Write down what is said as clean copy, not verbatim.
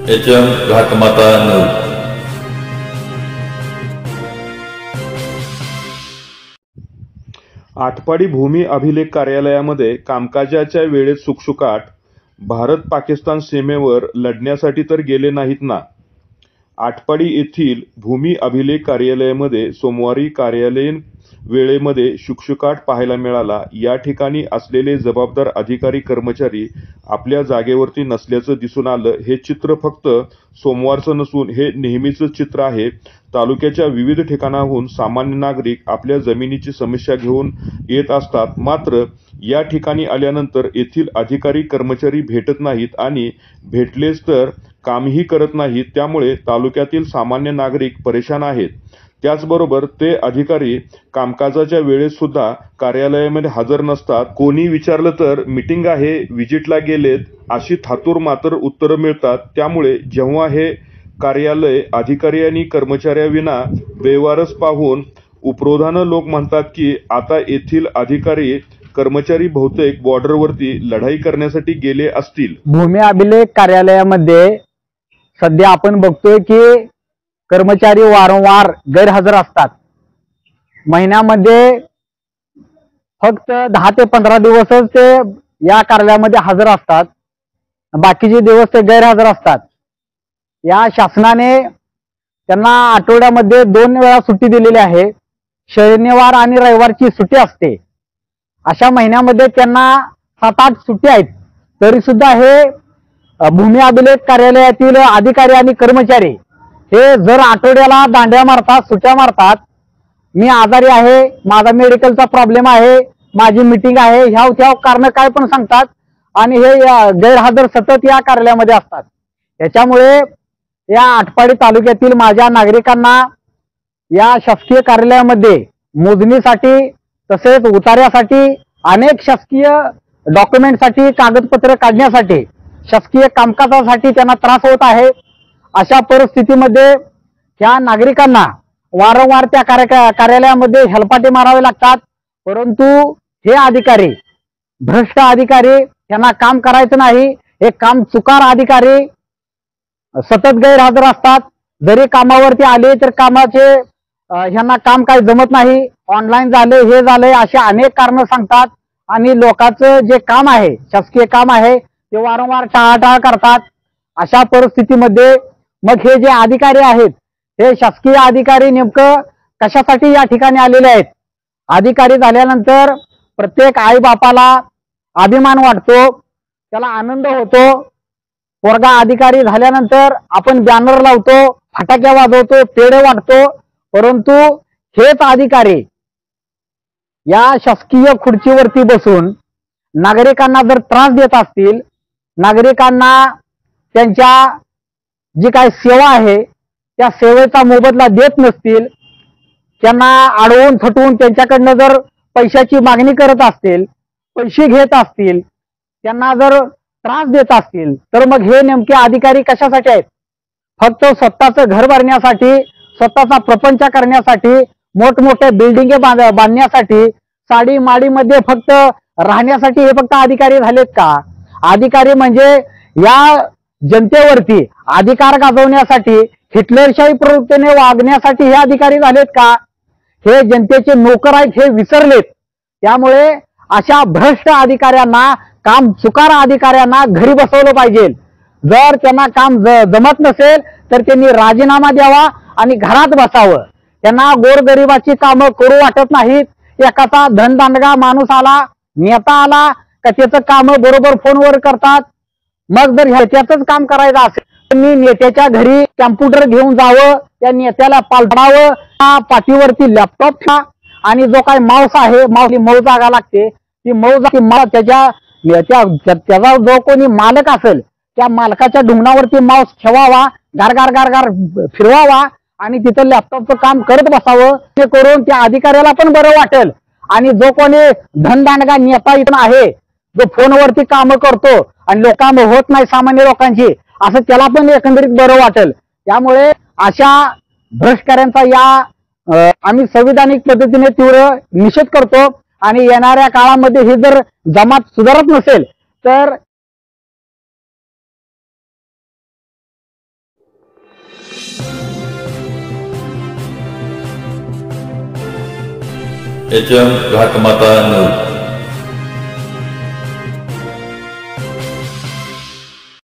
HM घाटमाता news. Atpadi भूमी अभिलेख कार्यालयामध्ये कामकाजाच्या वेळेत सुखसुकाट। भारत पाकिस्तान सीमेवर लढण्यासाठी तर गेले नाहीत ना। आटपाडी येथील भूमी अभिलेख कार्यालयामध्ये सोमवारी कार्यालयीन वेळेमध्ये शुकशुकाट पाहायला मिळाला। या ठिकाणी असलेले जबाबदार अधिकारी कर्मचारी आपल्या जागेवरती नसल्याचं दिसून आलं। हे चित्र फक्त सोमवारचं नसून हे नेहमीचं चित्र आहे। तालुक्याच्या विविध ठिकाणाहून सामान्य नागरिक आपल्या जमिनीची समस्या घेऊन येत असतात, मात्र या ठिकाणी आल्यानंतर येथील अधिकारी कर्मचारी भेटत नाहीत आणि भेटलेच तर कामही करत नाहीत। त्यामुळे तालुक्यातील सामान्य नागरिक परेशान आहेत। त्याचबरोबर ते अधिकारी कामकाजाच्या वेळेत सुद्धा कार्यालयामध्ये हजर नसतात। कोणी विचारलं तर मीटिंग आहे, व्हिजिटला गेलेत अशी थातूर मातर उत्तरं मिळतात। त्यामुळे जेव्हा हे कार्यालय अधिकारी आणि कर्मचाऱ्याविना बेवारस पाहून उपरोधानं लोक म्हणतात की आता येथील अधिकारी कर्मचारी बहुतेक बॉर्डरवरती लढाई करण्यासाठी गेले असतील। भूमी अभिलेख कार्यालयामध्ये सध्या आपण बघतोय की कर्मचारी वारंवार गैरहजर असतात। महिन्यामध्ये फक्त 10 ते 15 दिवसच ते या कार्यालयामध्ये हजर असतात, बाकीचे दिवस ते गैरहजर असतात। या शासनाने त्यांना आठवड्यामध्ये 2 वेळा सुट्टी दिलेली आहे। शनिवार आणि रविवारची सुट्टी असते। अशा महिन्यामध्ये त्यांना 7-8 सुट्टी आहेत, तरी सुद्धा हे भूमी अभिलेख कार्यालयातील अधिकारी आणि कर्मचारी हे जर आठवड्याला दांड्या मारतात, सुट्ट्या मारतात, मी आजारी आहे, माझा मेडिकलचा प्रॉब्लेम आहे, माझी मीटिंग आहे, ह्या कारण काय पण सांगतात आणि हे गैरहजर सतत या कार्यालयामध्ये असतात। त्याच्यामुळे या आटपाडी तालुक्यातील माझ्या नागरिकांना या शासकीय कार्यालयामध्ये मोजणीसाठी तसेच उतार्यासाठी अनेक शासकीय डॉक्युमेंटसाठी कागदपत्र काढण्यासाठी शासकीय कामकाजासाठी त्यांना त्रास होत आहे। अशा परिस्थितीमध्ये या नागरिकांना वारंवार त्या कार्यालयामध्ये हेलपाटे मारावे लागतात, परंतु हे अधिकारी भ्रष्ट अधिकारी, त्यांना काम करायचं नाही, हे काम चुकार अधिकारी सतत गैरहजर असतात। जरी कामावरती आले तर कामाचे ह्यांना काम काही जमत नाही, ऑनलाईन झाले, हे झाले, असे अनेक कारण सांगतात आणि लोकांचं जे काम आहे, शासकीय काम आहे, ते वारंवार टाळाटाळ करतात। अशा परिस्थितीमध्ये मग हे जे अधिकारी आहेत, हे शासकीय अधिकारी नेमकं कशासाठी या ठिकाणी आलेले आहेत? अधिकारी झाल्यानंतर प्रत्येक आई बापाला अभिमान वाटतो, त्याला आनंद होतो। पोरगा अधिकारी झाल्यानंतर आपण बॅनर लावतो, फटाके वाजवतो, पेढे वाटतो, परंतु हेच अधिकारी या शासकीय खुर्चीवरती बसून नागरिकांना जर त्रास देत असतील, नागरिकांना त्यांच्या जी काही सेवा आहे त्या सेवेचा मोबदला देत नसतील, त्यांना अडवून थटवून त्यांच्याकडनं जर पैशाची मागणी करत असतील, पैसे घेत असतील, त्यांना जर त्रास देत असतील, तर मग हे नेमके अधिकारी कशासाठी आहेत? फक्त स्वतःचं घर भरण्यासाठी, स्वतःचा प्रपंच करण्यासाठी, मोठमोठे बिल्डिंगे बांधण्यासाठी, साडी माडीमध्ये फक्त राहण्यासाठी हे फक्त अधिकारी झालेत का? अधिकारी म्हणजे या जनतेवरती अधिकार गाजवण्यासाठी, हिटलरशाही प्रवृत्तीने वागण्यासाठी हे अधिकारी झालेत का? हे जनतेचे नोकर आहेत हे विसरलेत। त्यामुळे अशा भ्रष्ट अधिकाऱ्यांना, काम चुकार अधिकाऱ्यांना घरी बसवलं पाहिजे। जर त्यांना काम जमत नसेल तर त्यांनी राजीनामा द्यावा आणि घरात बसावं। त्यांना गोरगरिबाची कामं करू वाटत नाहीत। एखादा धनदांडगा माणूस आला, नेता आला का त्याचं काम बरोबर फोनवर करतात। मग जर ह्याच्याच काम करायचं असेल तर मी नेत्याच्या घरी कॅम्प्युटर घेऊन जावं, त्या नेत्याला पालटावं, पाठीवरती लॅपटॉप ठेवा आणि जो काही माऊस आहे, मऊ जागा लागते, ती त्याचा जो कोणी मालक असेल त्या मालकाच्या ढुंगणावरती माऊस ठेवावा, गार गार फिरवावा आणि तिथं लॅपटॉपचं काम करत बसावं। ते करून त्या अधिकाऱ्याला पण बरं वाटेल आणि जो कोणी धनदांडगा नेता इथं आहे, जो फोनवरती काम करतो आणि लोकांना होत नाही सामान्य लोकांची, असं त्याला पण एकंदरीत बरं वाटेल। त्यामुळे अशा भ्रष्टाचारांचा आम्ही संविधानिक पद्धतीने तीव्र निषेध करतो आणि येणाऱ्या काळामध्ये हे जर जमात सुधारत नसेल तर HM घाटमाता न्यूज.